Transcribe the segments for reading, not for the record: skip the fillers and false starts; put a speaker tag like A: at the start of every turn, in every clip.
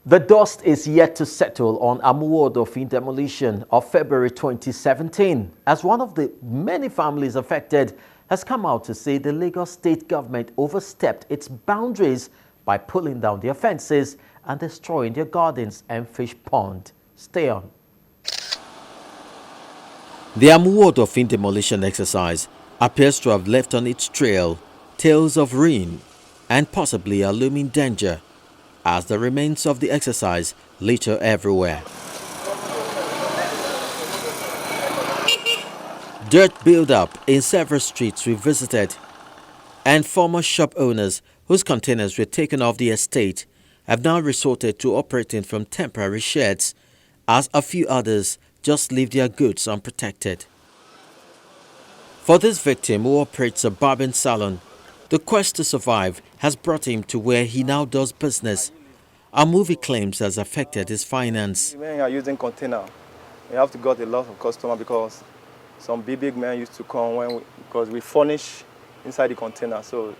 A: The dust is yet to settle on Amuwo-Odofin demolition of February 2017, as one of the many families affected has come out to say the Lagos state government overstepped its boundaries by pulling down their fences and destroying their gardens and fish pond. Stay on. The Amuwo-Odofin demolition exercise appears to have left on its trail tales of ruin and possibly a looming danger, as the remains of the exercise litter everywhere. Dirt built up in several streets we visited, and former shop owners whose containers were taken off the estate have now resorted to operating from temporary sheds, as a few others just leave their goods unprotected. For this victim, who operates a barbing salon, the quest to survive has brought him to where he now does business. A movie claims has affected his finance.
B: When you are using container, you have to get a lot of customers because some big men used to come because we furnish inside the container, so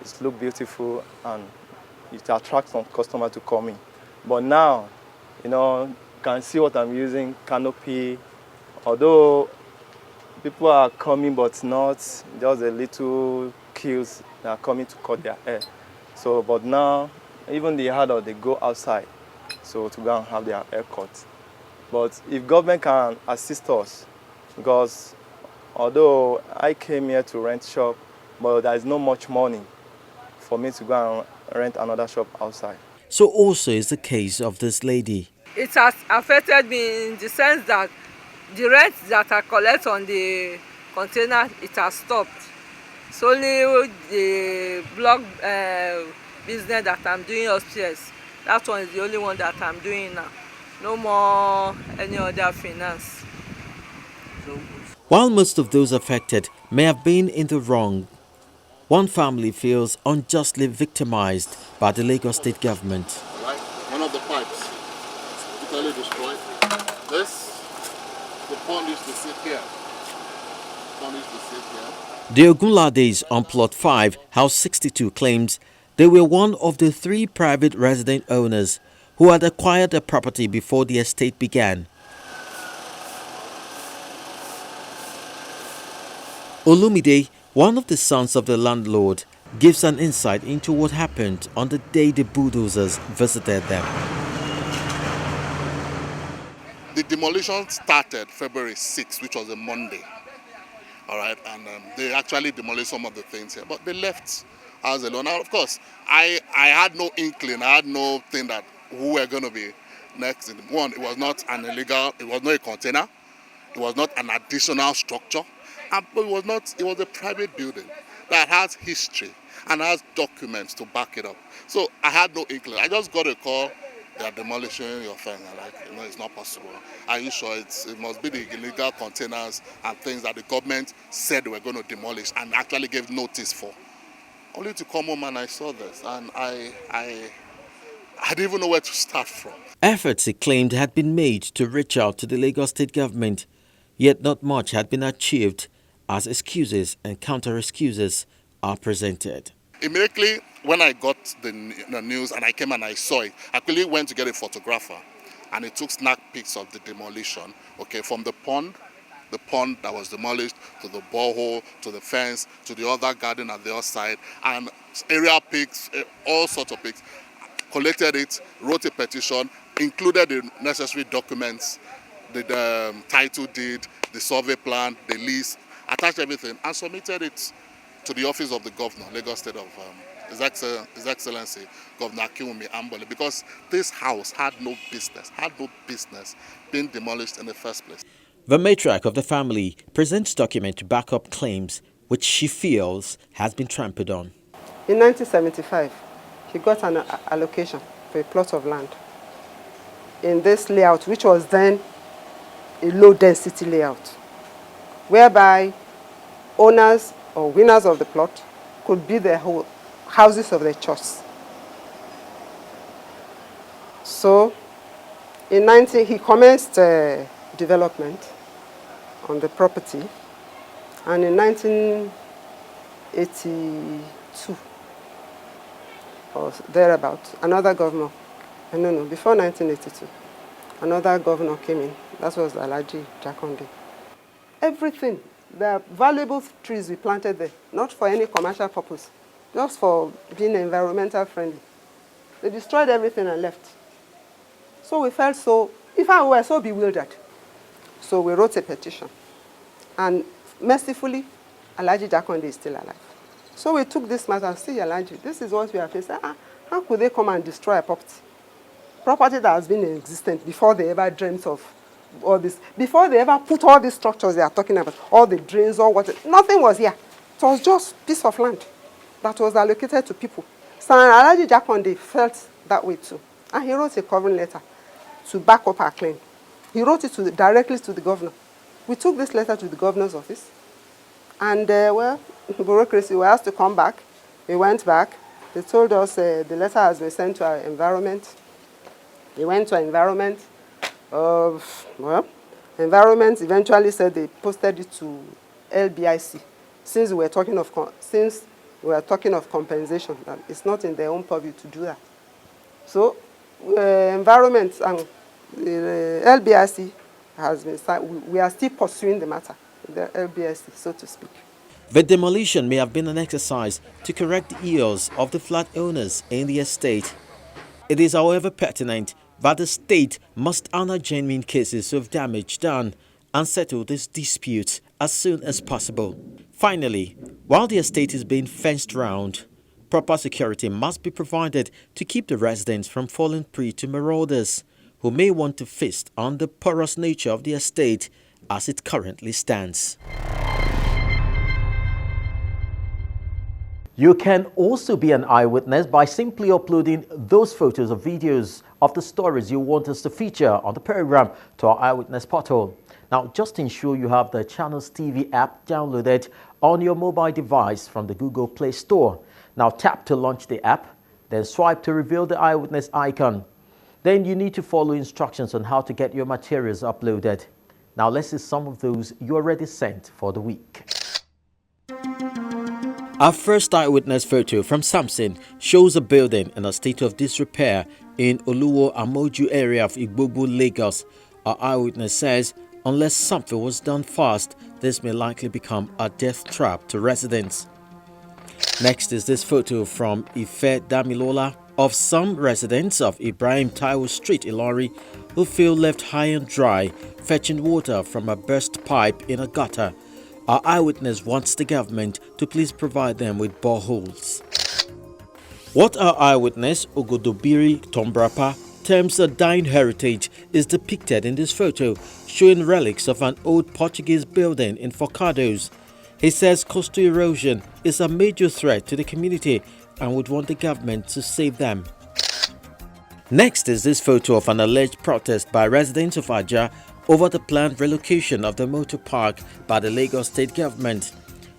B: it looks beautiful and it attracts some customers to come in. But now, you can see what I'm using, canopy. Although people are coming, but not just a little kills that are coming to cut their hair. So, but now, even the adults, they go outside, so to go and have their hair cut. But if government can assist us, because although I came here to rent shop, but there is not much money for me to go and rent another shop outside.
A: So also is the case of this lady.
C: It has affected me in the sense that the rent that I collect on the container, it has stopped. It's only the block business that I'm doing upstairs. That one is the only one that I'm doing now. No more any other finance.
A: While most of those affected may have been in the wrong, one family feels unjustly victimized by the Lagos state government.
D: Right, one of the pipes is totally destroyed. The pond used to sit here.
A: The Ogunlades on plot 5, house 62 claims they were one of the 3 private resident owners who had acquired the property before the estate began. Olumide, one of the sons of the landlord, gives an insight into what happened on the day the bulldozers visited them.
D: The demolition started February 6th, which was a Monday. All right, and they actually demolished some of the things here, but they left us alone. Now, of course, I had no inkling, I had no thing that who were going to be next. One, it was not an illegal, it was not a container, it was not an additional structure, but it was a private building that has history and has documents to back it up. So I had no inkling. I just got a call. They are demolishing your thing. It's not possible. Are you sure it must be the illegal containers and things that the government said they were going to demolish and actually gave notice for? Only to come home and I saw this, and I didn't even know where to start from.
A: Efforts, he claimed, had been made to reach out to the Lagos state government, yet not much had been achieved, as excuses and counter-excuses are presented.
D: Immediately when I got the news and I came and I saw it, I quickly went to get a photographer and he took snack pics of the demolition, from the pond that was demolished, to the borehole, to the fence, to the other garden at the other side, and area pics, all sorts of pics. Collected it, wrote a petition, included the necessary documents, the title deed, the survey plan, the lease, attached everything, and submitted it to the office of the governor, Lagos State of His Excellency, Governor Amuwo-Odofin, because this house had no business being demolished in the first place.
A: The matriarch of the family presents documents to back up claims which she feels has been trampled on.
E: In 1975, he got an allocation for a plot of land in this layout, which was then a low-density layout, whereby owners or winners of the plot could be the whole houses of their choice. So, he commenced development on the property, and in 1982 or thereabout, another governor No, before 1982, another governor came in. That was Alhaji Jakonde. Everything, the valuable trees we planted there, not for any commercial purpose, just for being environmental friendly. They destroyed everything and left. So we felt so, in fact, we were so bewildered. So we wrote a petition. And mercifully, Alhaji Jakonde is still alive. So we took this matter and said, Alhaji, this is what we are facing. How could they come and destroy a property? Property that has been in existence before they ever dreamt of all this, before they ever put all these structures they are talking about, all the drains, all what, nothing was here. It was just a piece of land that was allocated to people. So Alhaji Jakonde felt that way too. And he wrote a covering letter to back up our claim. He wrote it directly to the governor. We took this letter to the governor's office. And, well, bureaucracy, we were asked to come back. We went back. They told us the letter has been sent to our environment. We went to our environment. Environment eventually said they posted it to LBIC. Since we were talking of compensation, that it's not in their own purview to do that. So, environment and the LBIC has been, we are still pursuing the matter, the LBIC, so to speak.
A: The demolition may have been an exercise to correct the ills of the flat owners in the estate. It is, however, pertinent that the state must honor genuine cases of damage done and settle this dispute as soon as possible. Finally, while the estate is being fenced round, proper security must be provided to keep the residents from falling prey to marauders who may want to feast on the porous nature of the estate as it currently stands. You can also be an eyewitness by simply uploading those photos or videos of the stories you want us to feature on the program to our eyewitness portal. Now, just ensure you have the Channels TV app downloaded on your mobile device from the Google Play Store. Now, tap to launch the app, then swipe to reveal the eyewitness icon. Then you need to follow instructions on how to get your materials uploaded. Now, let's see some of those you already sent for the week. Our first eyewitness photo from Samson shows a building in a state of disrepair in Amuwo-Odofin area of Igbobu, Lagos. Our eyewitness says, unless something was done fast, this may likely become a death trap to residents. Next is this photo from Ife Damilola of some residents of Ibrahim Taiwo Street, Ilori, who feel left high and dry, fetching water from a burst pipe in a gutter. Our eyewitness wants the government to please provide them with boreholes. What our eyewitness, Ogodobiri Tombrapa, terms a dying heritage is depicted in this photo, showing relics of an old Portuguese building in Forcados. He says coastal erosion is a major threat to the community and would want the government to save them. Next is this photo of an alleged protest by residents of Aja over the planned relocation of the motor park by the Lagos state government.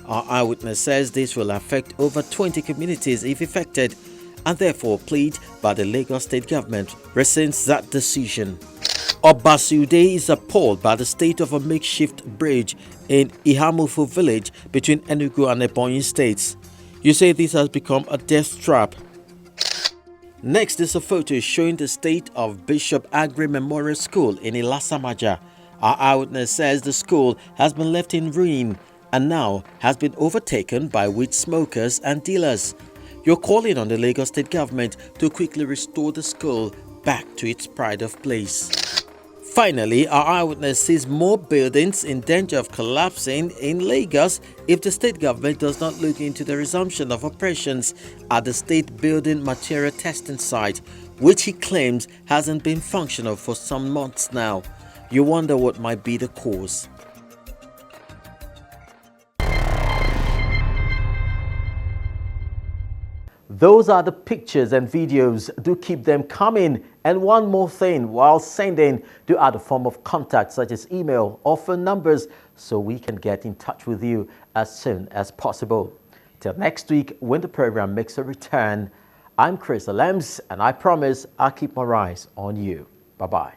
A: Our eyewitness says this will affect over 20 communities if affected, and therefore plead by the Lagos state government rescinds that decision. Obasude is appalled by the state of a makeshift bridge in Ihamufo village between Enugu and Ebonyi states. You say this has become a death trap. Next is a photo showing the state of Bishop Agri Memorial School in Ilasamaja. Our eyewitness says the school has been left in ruin and now has been overtaken by weed smokers and dealers. You're calling on the Lagos state government to quickly restore the school back to its pride of place. Finally, our eyewitness sees more buildings in danger of collapsing in Lagos if the state government does not look into the resumption of operations at the state building material testing site, which he claims hasn't been functional for some months now. You wonder what might be the cause. Those are the pictures and videos. Do keep them coming. And one more thing, while sending, do add a form of contact such as email or phone numbers so we can get in touch with you as soon as possible. Till next week when the program makes a return, I'm Chris Alems and I promise I'll keep my eyes on you. Bye-bye.